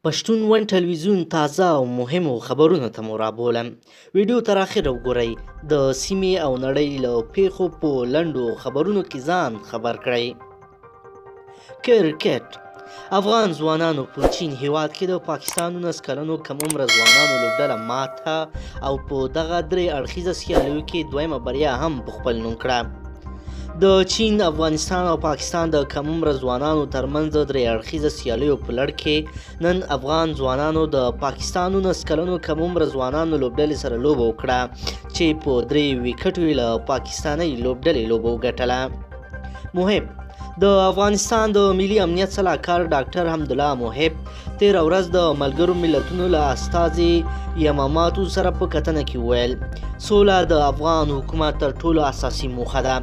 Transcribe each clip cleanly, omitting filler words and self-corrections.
پښتون ون ټلویزیون تازه او مهمو خبرونو ته مو رابولم. ویډیو تر اخره وګورئ. د سیمې او نړۍ له پیښو په لنډو خبرونو کې ځان خبر کړئ. کرکټ افغان ځوانانو په چین هیواد کې د پاکستان 19 کلنو کم عمره ځوانانو لوبډله ماته او په دغه درې اړخیزه سیالیو کې دویمه بریا هم په خپل نوم کړه. د چین، افغانستان او پاکستان د کم عمره ځوانانو ترمنځ د درې اړخیزه سیالیو په لړ کې نن افغان ځوانانو د پاکستان 19 کلنو کم عمره ځوانانو لوبډلې سره لوبه وکړه چې په 3 ویکټو یې له پاکستاني لوبډلې لوبه وګټله. محب د افغانستان د ملي امنیت سلاکار ډاکټر حمدالله محب تېره ورځ د ملګرو ملتونو له استازي یماماتو سره په کتنه کې وویل سوله د افغان حکومت تر ټولو اساسي موخه ده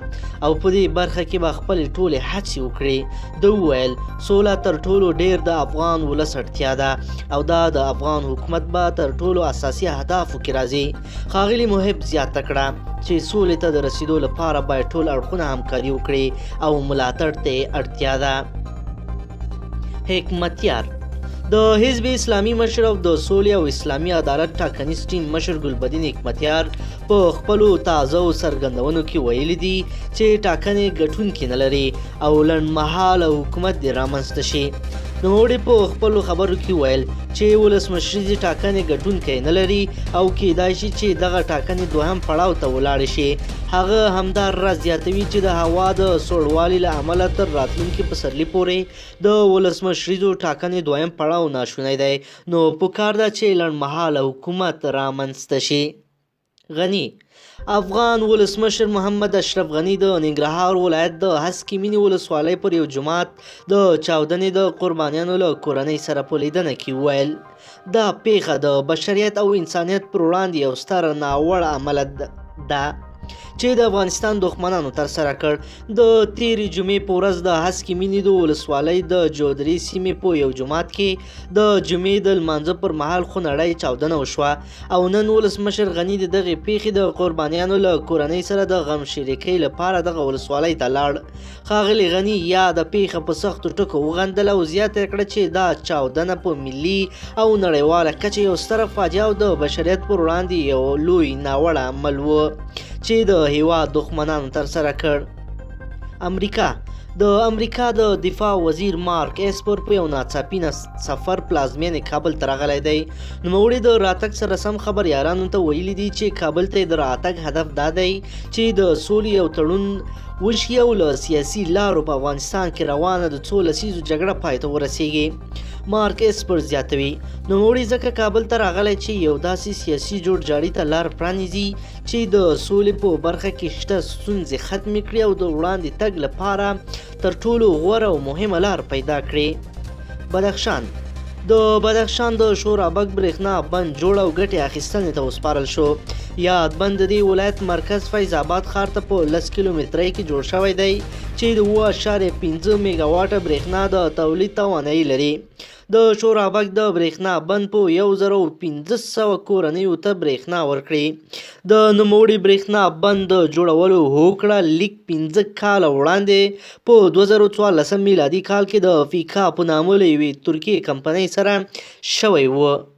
او په دې برخه کې به خپلې ټولې هڅې وکړي. ده وویل سوله تر ټولو ډیر د افغان ولس اړتیا ده او دا د افغان حکومت به تر ټولو اساسي اهدافو کې راځي. ښاغلي محب زیاته کړه چې سولې ته د رسیدو لپاره باید ټول اړخونه همکاري وکړي او ملاتړ ته اړتیا ده. حکمتیار د حزب اسلامي مشر او د سولې او اسلامي عدالت ټاکنیز ټیم مشر ګلبدین حکمتیار په خپلو تازه څرګندونو کې ویلي دي چې ټاکنې ګټونکي نه لري او لنډمهاله حکومت دې رامنځته شي. نوموړي په خپلو خبرو کې ویل چې ولسمشریزې ټاکنې ګټونکی نه لري او کیدای شي چې دغه ټاکنې دوهم پړاو ته ولاړې شي. هغه همداراز زیاتوي چې د هوا د سوړوالي له امله تر راتلونکي پسرلي پورې د ولسمشریزو ټاکنې دویم پړاو ناشونی دی، نو پکار ده چې لنډمهاله حکومت رامنځته شي. غني افغان ولسمشر محمد اشرف غني د ننګرهار ولایت د هسکې مینې ولسوالۍ پر یو جومات د چاودنې د قربانیانو له کورنۍ سره په لیدنه کې وویل دا پیښه د بشریت او انسانیت پر وړاندې یو ستر ناوړه عمل ده چې د افغانستان دښمنانو ترسره کړ. د تېرې جمعې په ورځ د هسکې مینې د ولسوالۍ د جودري سیمې په یو جومات کې د جمعې د لمانځه پر مهال خونړۍ چاودنه وشوه او نن ولسمشر غني د دغې پیښې د قربانیانو له کورنۍ سره د غم شریکۍ لپاره دغه ولسوالۍ ته لاړ. ښاغلي غني یا د پیښه په سختو ټکو وغندله او زیاته کړه چې دا چاودنه په ملي او نړیواله کچه یو ستره فاجعه او د بشریت پر وړاندې یو لوی ناوړه عمل و چې د هیواد دښمنانو ترسره کړ. د امریکا د دفاع وزیر مارک اسپر په یو ناڅاپي سفر پلازمینې کابل ته راغلی دی. نوموړي د راتګ سره سم خبریالانو ته ویلي دي چې کابل ته د راتګ هدف دا دی چې د سولې یو تړون وشي او له سیاسي لارو په افغانستان کې روانه د څو لسیزو جګړه پای ته ورسیږي. مارک اسپر زیاتوي نوموړي ځکه کابل ته راغلی چې یو داسې سیاسي جوړجاړي ته لار پرانیزي چې د سولې په برخه کې شته ستونزې ختمې کړي او د وړاندې تګ لپاره تر ټولو غوره او مهمه لار پیدا کړي. د بدخشان د شورابک برېښنا بند جوړ او ګټې اخیستنې ته وسپارل شو. یاد بند د دې ولایت مرکز فیض آباد ښار ته په 10 کیلومترۍ کې جوړ شوی دی چې د 7.5 میګا واټه برېښنا د تولید توانایي لري. د شورابک د برېښنا بند په 1500 کورنیو ته برېښنا ورکړي. د نوموړي برېښنا بند د جوړولو هوکړه لیک 15 کاله وړاندې په 2014 میلادي کال کې د فیکا په نامه له یوې ترکي کمپنۍ سره شوی و.